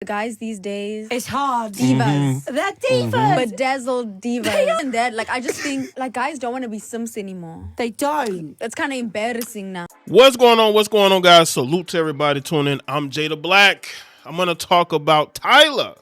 The guys these days, It's hard. divas. They're divas. Bedazzled divas. And that, like, I just think, like, guys don't want to be simps anymore. They don't. It's kind of embarrassing now. What's going on? What's going on, guys? Salute to everybody tuning in. I'm Jaye the Black. I'm going to talk about Tyla.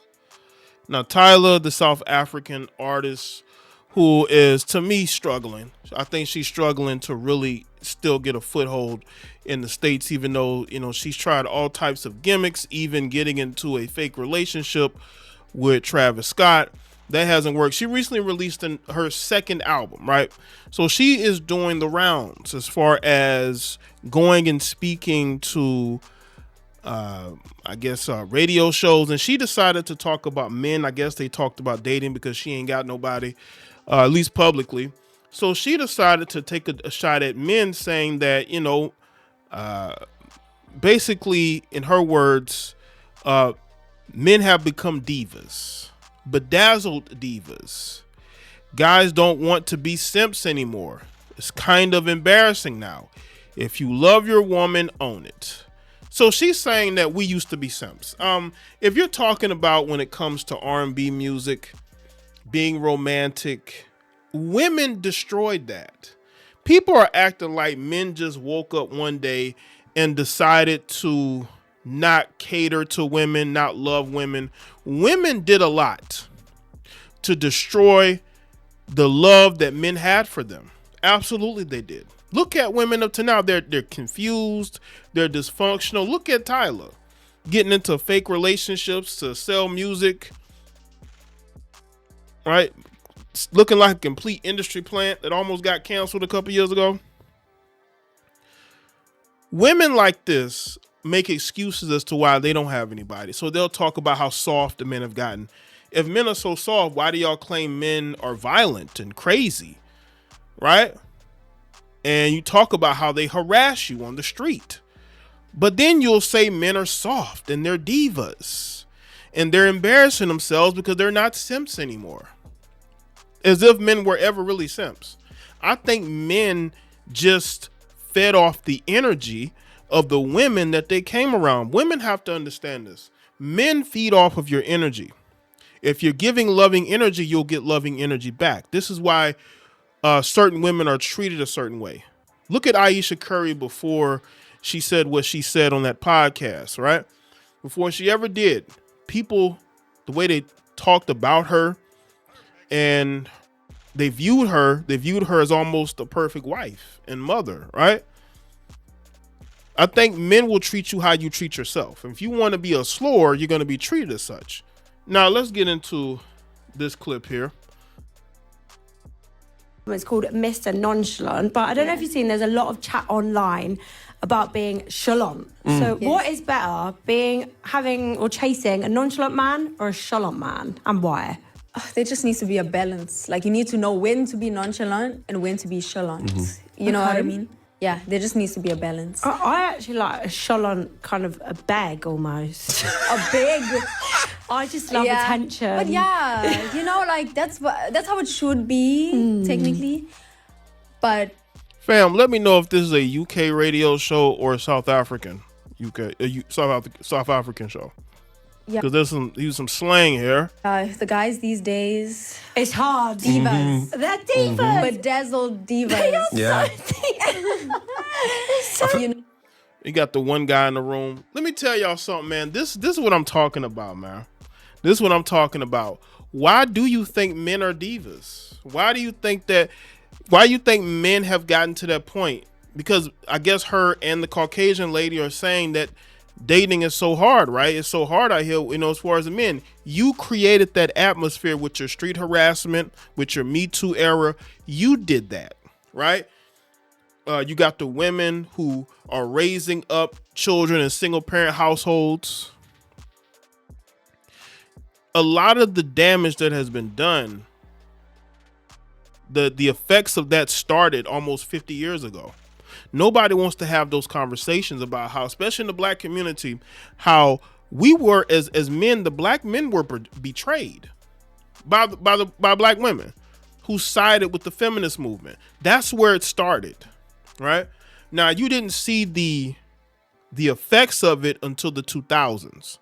Now, Tyla, the South African artist who is, to me, struggling. I think she's struggling to really still get a foothold in the States, even though, she's tried all types of gimmicks, even getting into a fake relationship with Travis Scott. That hasn't worked. She recently released her second album, right? So she is doing the rounds as far as going and speaking to, radio shows. And she decided to talk about men. I guess they talked about dating because she ain't got nobody, at least publicly. So she decided to take a shot at men, saying that, basically, in her words, men have become divas. Bedazzled divas. Guys don't want to be simps anymore. It's kind of embarrassing now. If you love your woman, own it. So she's saying that we used to be simps. If you're talking about when it comes to R&B music, being romantic, women destroyed that. People are acting like men just woke up one day and decided to not cater to women, not love women. Women did a lot to destroy the love that men had for them. Absolutely they did. Look at women up to now. They're confused. They're dysfunctional. Look at Tyla getting into fake relationships to sell music, right? Looking like a complete industry plant that almost got canceled a couple years ago. Women like this make excuses as to why they don't have anybody. So they'll talk about how soft the men have gotten. If men are so soft, why do y'all claim men are violent and crazy? Right? And you talk about how they harass you on the street. But then you'll say men are soft and they're divas. And they're embarrassing themselves because they're not simps anymore. As if men were ever really simps. I think men just fed off the energy of the women that they came around. Women have to understand this. Men feed off of your energy. If you're giving loving energy, you'll get loving energy back. This is why certain women are treated a certain way. Look at Ayesha Curry before she said what she said on that podcast, right? Before she ever did, people, the way they talked about her and they viewed her as almost a perfect wife and mother, right? I think men will treat you how you treat yourself. If you want to be a slore, you're going to be treated as such. Now, let's get into this clip here. It's called Mr. Nonchalant, but I don't know if you've seen, there's a lot of chat online about being chalant. So what is better, having or chasing a nonchalant man or a chalant man, and why? There just needs to be a balance. Like, you need to know when to be nonchalant and when to be chalant. You know what I mean? Yeah, there just needs to be a balance. I actually like a chalant, kind of a beg almost. A big... I just love attention. But yeah, like that's how it should be, technically. But fam, let me know if this is a UK radio show or a South African South African show. Yeah, because there's some slang here. The guys these days, it's hard. Divas. They're divas. Bedazzled divas. Yeah. You got the one guy in the room. Let me tell y'all something, man. This is what I'm talking about, man. This is what I'm talking about. Why do you think men are divas? Why do you think men have gotten to that point? Because I guess her and the Caucasian lady are saying that dating is so hard, right? It's so hard out here, as far as the men. You created that atmosphere with your street harassment, with your Me Too era. You did that, right? You got the women who are raising up children in single parent households. A lot of the damage that has been done, the effects of that started almost 50 years ago. Nobody wants to have those conversations about how, especially in the black community, how we were as men, the black men were betrayed by black women who sided with the feminist movement. That's where it started, right? Now, you didn't see the effects of it until the 2000s.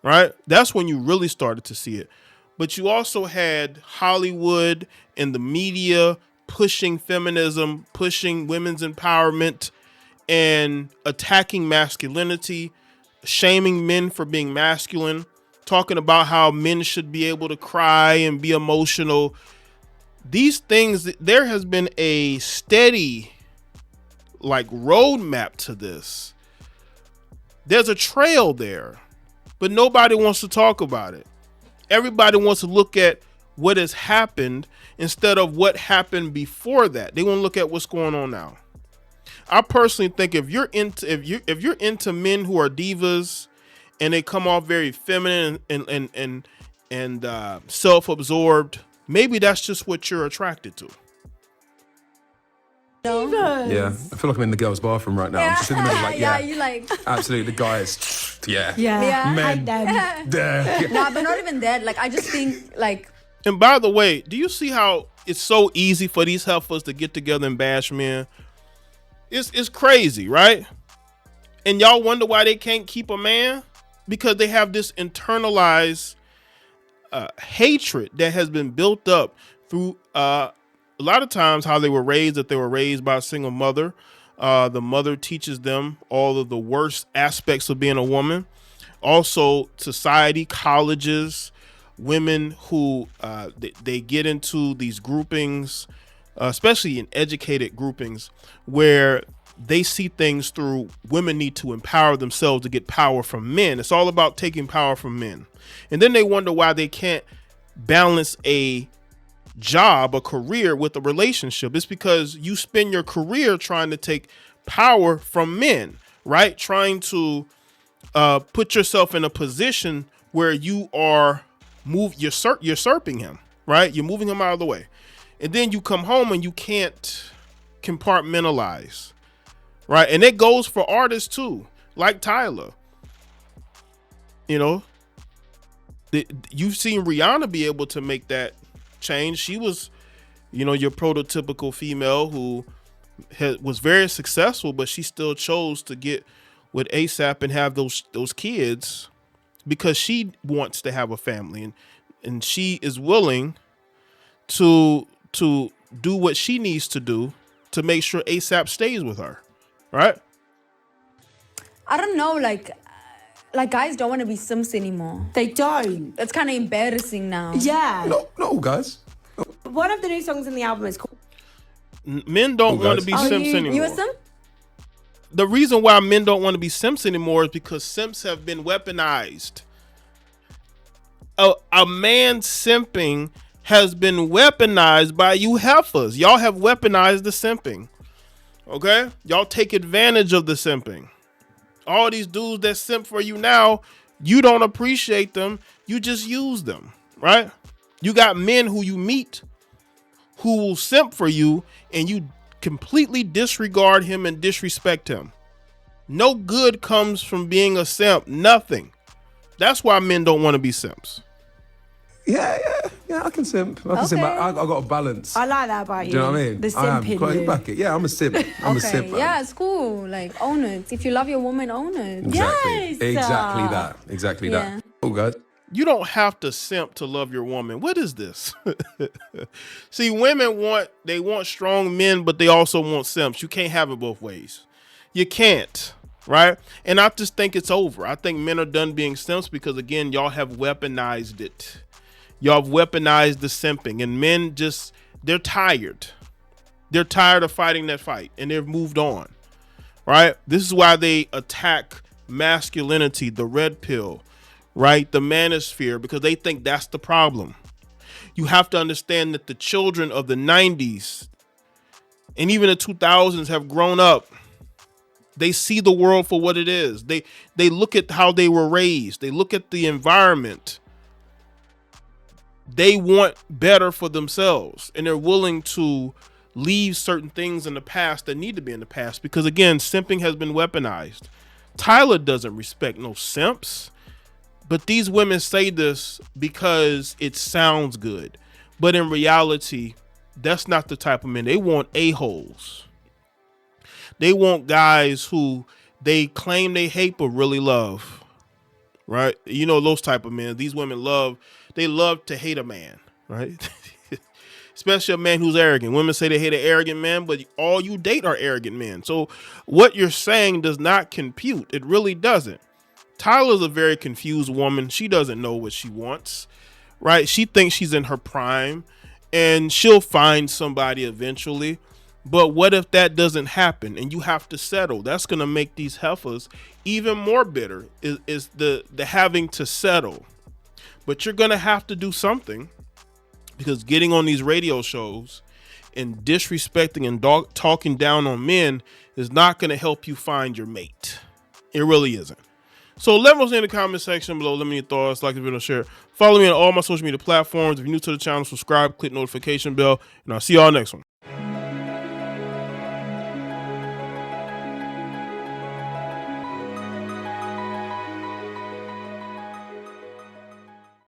right? That's when you really started to see it. But you also had Hollywood and the media pushing feminism, pushing women's empowerment, and attacking masculinity, shaming men for being masculine, talking about how men should be able to cry and be emotional. These things, there has been a steady roadmap to this. There's a trail there, but nobody wants to talk about it. Everybody wants to look at what has happened instead of what happened before that. They want to look at what's going on now. I personally think if you're into men who are divas and they come off very feminine and self-absorbed, maybe that's just what you're attracted to. Yeah, I feel like I'm in the girls' bathroom right now. I'm just in the middle, you like absolutely. The guys, Yeah, men, hate them. nah, but not even that. Like, I just think And by the way, do you see how it's so easy for these heifers to get together and bash men? It's crazy, right? And y'all wonder why they can't keep a man? Because they have this internalized hatred that has been built up through a lot of times how they were raised, that they were raised by a single mother. The mother teaches them all of the worst aspects of being a woman. Also, society, colleges, women who they get into these groupings, especially in educated groupings, where they see things through women need to empower themselves to get power from men. It's all about taking power from men. And then they wonder why they can't balance a job, a career with a relationship. It's because you spend your career trying to take power from men, right? Trying to put yourself in a position where you are usurping him, right? You're moving him out of the way. And then you come home and you can't compartmentalize, right? And it goes for artists too, like Tyla. You know, you've seen Rihanna be able to make that change. She was, your prototypical female who was very successful, but she still chose to get with ASAP and have those kids because she wants to have a family, and she is willing to do what she needs to do to make sure ASAP stays with her, right? I don't know, like guys don't want to be simps anymore. They don't. It's kind of embarrassing now. Yeah. No, guys. One of the new songs in the album is called Men don't want to be simps anymore. You a simp? The reason why men don't want to be simps anymore is because simps have been weaponized. A man simping has been weaponized by you heifers. Y'all have weaponized the simping. Okay? Y'all take advantage of the simping. All these dudes that simp for you now, you don't appreciate them. You just use them, right? You got men who you meet who will simp for you and you completely disregard him and disrespect him. No good comes from being a simp. Nothing. That's why men don't want to be simps. Yeah, I can simp. I got a balance. I like that about you. Do you know what I mean? The simping. Back it. Yeah, I'm a simp. I'm a simp. Man. Yeah, it's cool. Like, own it. If you love your woman, own it. Exactly. Yes. Exactly Yeah. that. Oh, God. You don't have to simp to love your woman. What is this? See, women want strong men, but they also want simps. You can't have it both ways. You can't, right? And I just think it's over. I think men are done being simps because, again, y'all have weaponized it. Y'all have weaponized the simping, and men they're tired. They're tired of fighting that fight, and they've moved on, right? This is why they attack masculinity, the red pill, right? The manosphere, because they think that's the problem. You have to understand that the children of the 90s and even the 2000s have grown up. They see the world for what it is. They look at how they were raised. They look at the environment. They want better for themselves, and they're willing to leave certain things in the past that need to be in the past because, again, simping has been weaponized. Tyla doesn't respect no simps. But these women say this because it sounds good. But in reality, that's not the type of men. They want a-holes. They want guys who they claim they hate but really love. right? You know, those type of men. These women love to hate a man, right? Especially a man who's arrogant. Women say they hate an arrogant man, but all you date are arrogant men. So what you're saying does not compute. It really doesn't. Tyla's a very confused woman. She doesn't know what she wants, right? She thinks she's in her prime and she'll find somebody eventually. But what if that doesn't happen and you have to settle? That's going to make these heifers even more bitter, is the having to settle. But you're going to have to do something, because getting on these radio shows and disrespecting and talking down on men is not going to help you find your mate. It really isn't. So let me know in the comment section below. Let me know your thoughts. Like the video, share. Follow me on all my social media platforms. If you're new to the channel, subscribe, click notification bell, and I'll see y'all next one.